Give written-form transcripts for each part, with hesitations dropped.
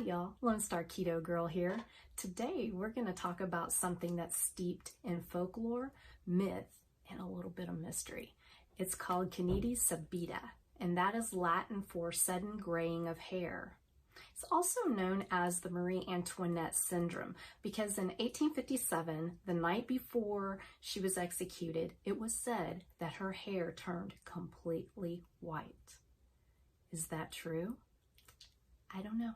y'all, Lone Star Keto Girl here. Today we're going to talk about something that's steeped in folklore, myth, and a little bit of mystery. It's called Canities Subita, and that is Latin for sudden graying of hair. It's also known as the Marie Antoinette syndrome because in 1857, the night before she was executed, it was said that her hair turned completely white. Is that true? I don't know,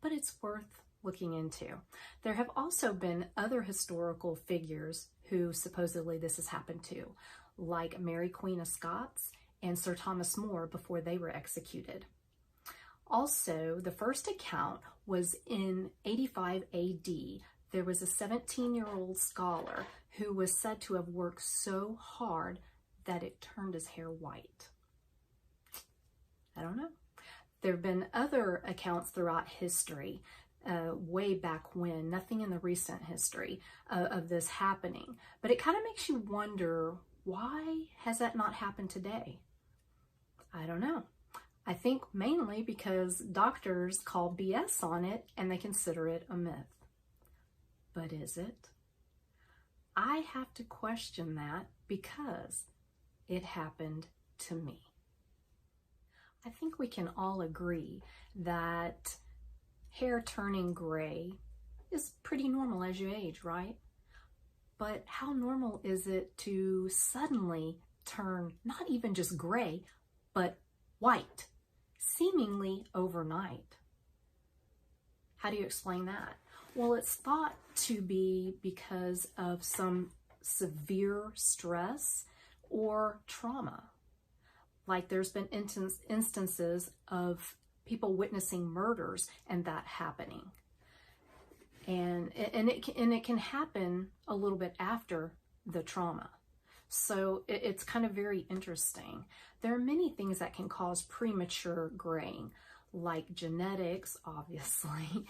but it's worth looking into. There have also been other historical figures who supposedly this has happened to, like Mary Queen of Scots and Sir Thomas More before they were executed. Also, the first account was in 85 AD. There was a 17-year-old scholar who was said to have worked so hard that it turned his hair white. I don't know. There have been other accounts throughout history, way back when, nothing in the recent history of this happening. But it kind of makes you wonder, why has that not happened today? I don't know. I think mainly because doctors call BS on it and they consider it a myth. But is it? I have to question that because it happened to me. I think we can all agree that hair turning gray is pretty normal as you age, right? But how normal is it to suddenly turn not even just gray, but white, seemingly overnight? How do you explain that? Well, it's thought to be because of some severe stress or trauma. Like there's been instances of people witnessing murders and that happening. And it can happen a little bit after the trauma. So it's kind of very interesting. There are many things that can cause premature graying, like genetics, obviously,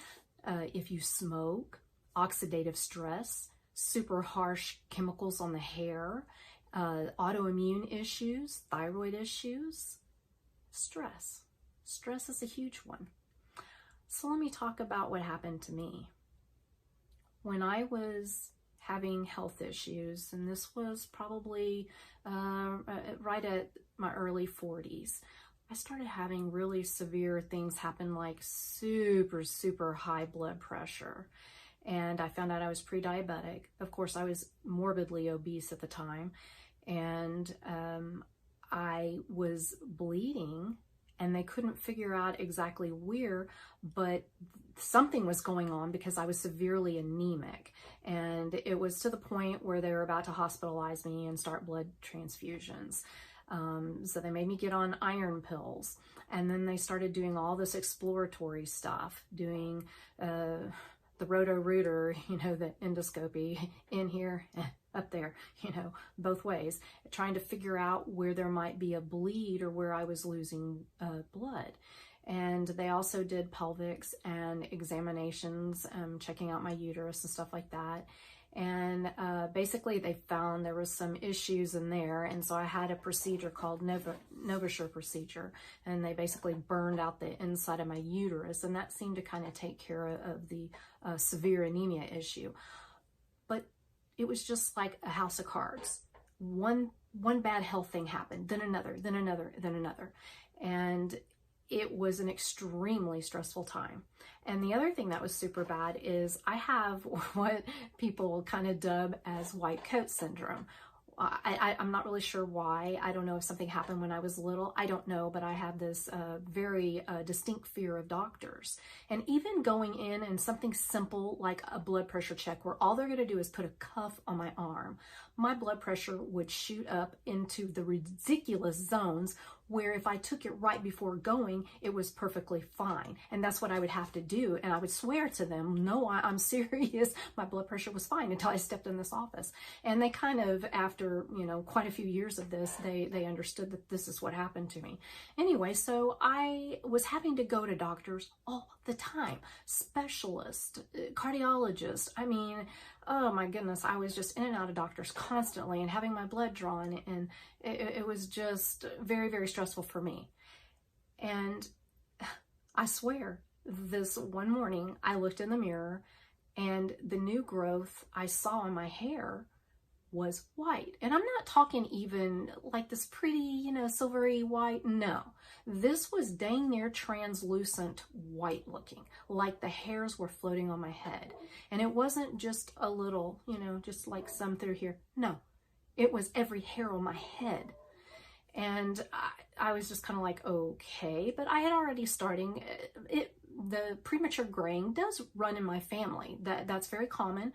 if you smoke, oxidative stress, super harsh chemicals on the hair, autoimmune issues, thyroid issues, stress. Stress is a huge one. So let me talk about what happened to me. When I was having health issues, and this was probably right at my early 40s, I started having really severe things happen, like super high blood pressure. And I found out I was pre-diabetic. Of course, I was morbidly obese at the time. And I was bleeding and they couldn't figure out exactly where, but something was going on because I was severely anemic. And it was to the point where they were about to hospitalize me and start blood transfusions. So they made me get on iron pills. And then they started doing all this exploratory stuff, doing the roto-rooter, the endoscopy in here, up there, both ways, trying to figure out where there might be a bleed or where I was losing blood. And they also did pelvics and examinations, checking out my uterus and stuff like that. And basically they found there was some issues in there. And so I had a procedure called Novasure procedure. And they basically burned out the inside of my uterus. And that seemed to kind of take care of the severe anemia issue. But it was just like a house of cards. One bad health thing happened, then another, then another, then another. And it was an extremely stressful time. And the other thing that was super bad is I have what people kind of dub as white coat syndrome. I'm not really sure why. I don't know if something happened when I was little. I don't know, but I have this very distinct fear of doctors. And even going in and something simple like a blood pressure check where all they're going to do is put a cuff on my arm, my blood pressure would shoot up into the ridiculous zones where if I took it right before going, it was perfectly fine. And that's what I would have to do. And I would swear to them, no, I'm serious. My blood pressure was fine until I stepped in this office. And they kind of, after, quite a few years of this, they understood that this is what happened to me. Anyway, so I was having to go to doctors all the time, specialists, cardiologists. I mean, oh my goodness, I was just in and out of doctors constantly and having my blood drawn, and it was just very, very stressful for me. And I swear, this one morning I looked in the mirror and the new growth I saw in my hair was white. And I'm not talking even like this pretty, you know, silvery white. No, this was dang near translucent white looking, like the hairs were floating on my head. And it wasn't just a little, you know, just like some through here. No, it was every hair on my head. And I was just kind of like, okay, but I had already starting the premature graying does run in my family. That's very common.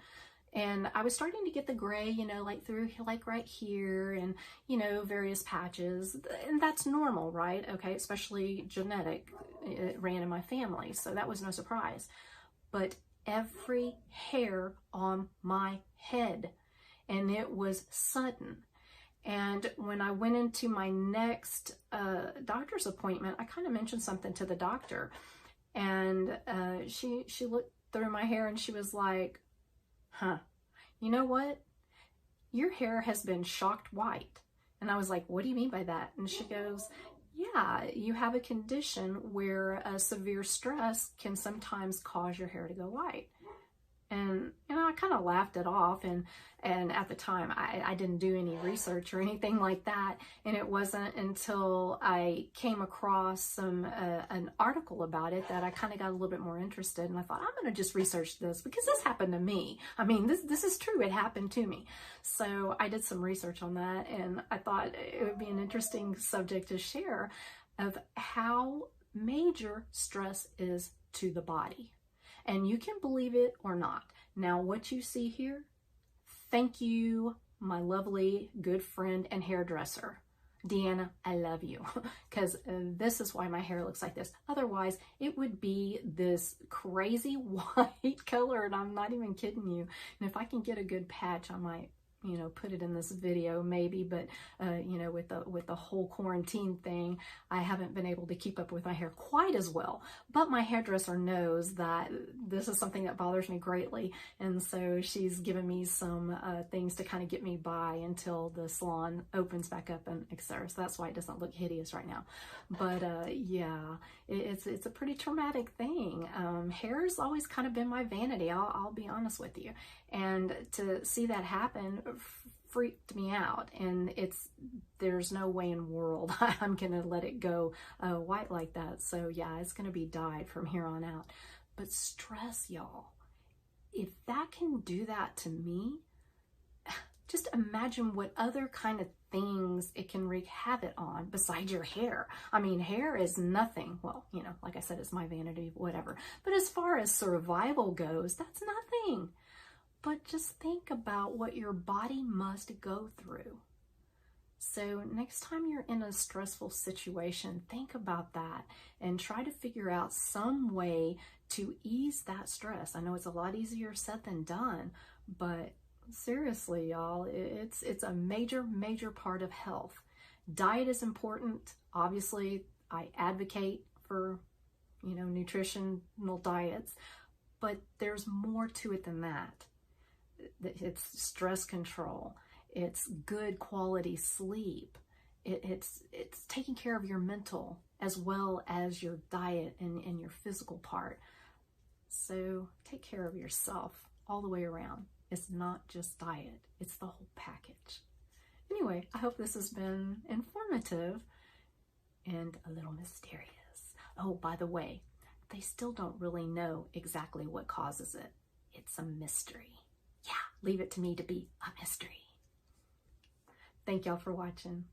And I was starting to get the gray, you know, like through like right here and, you know, various patches. And that's normal, right? Okay, especially genetic. It ran in my family. So that was no surprise. But every hair on my head, and it was sudden. And when I went into my next doctor's appointment, I kind of mentioned something to the doctor. And she looked through my hair and she was like, huh, you know what? Your hair has been shocked white. And I was like, what do you mean by that? And she goes, yeah, you have a condition where severe stress can sometimes cause your hair to go white. And you know, I kind of laughed it off, and at the time I didn't do any research or anything like that. And it wasn't until I came across an article about it that I kind of got a little bit more interested, and I thought, I'm going to just research this because this happened to me. I mean, this is true. It happened to me. So I did some research on that, and I thought it would be an interesting subject to share of how major stress is to the body. And you can believe it or not. Now, what you see here, thank you, my lovely good friend and hairdresser. Deanna, I love you, because this is why my hair looks like this. Otherwise, it would be this crazy white color, and I'm not even kidding you. And if I can get a good patch, I might, you know, put it in this video maybe, but you know, with the whole quarantine thing, I haven't been able to keep up with my hair quite as well. But my hairdresser knows that this is something that bothers me greatly, and so she's given me some things to kind of get me by until the salon opens back up and etc. So that's why it doesn't look hideous right now. But yeah, it's a pretty traumatic thing. Hair's always kind of been my vanity. I'll be honest with you, and to see that happen freaked me out, and there's no way in the world I'm gonna let it go white like that. So yeah, it's gonna be dyed from here on out. But stress, y'all, if that can do that to me, just imagine what other kind of things it can wreak havoc on besides your hair. I mean, hair is nothing. Well, you know, like I said, it's my vanity, whatever. But as far as survival goes, that's nothing. But just think about what your body must go through. So next time you're in a stressful situation, think about that and try to figure out some way to ease that stress. I know it's a lot easier said than done, but seriously, y'all, it's a major part of health. Diet is important. Obviously, I advocate for, you know, nutritional diets, but there's more to it than that. It's stress control. It's good quality sleep. It's taking care of your mental as well as your diet and your physical part. So take care of yourself all the way around. It's not just diet, it's the whole package. Anyway, I hope this has been informative and a little mysterious. Oh, by the way, they still don't really know exactly what causes it. It's a mystery. Yeah, leave it to me to be a mystery. Thank y'all for watching.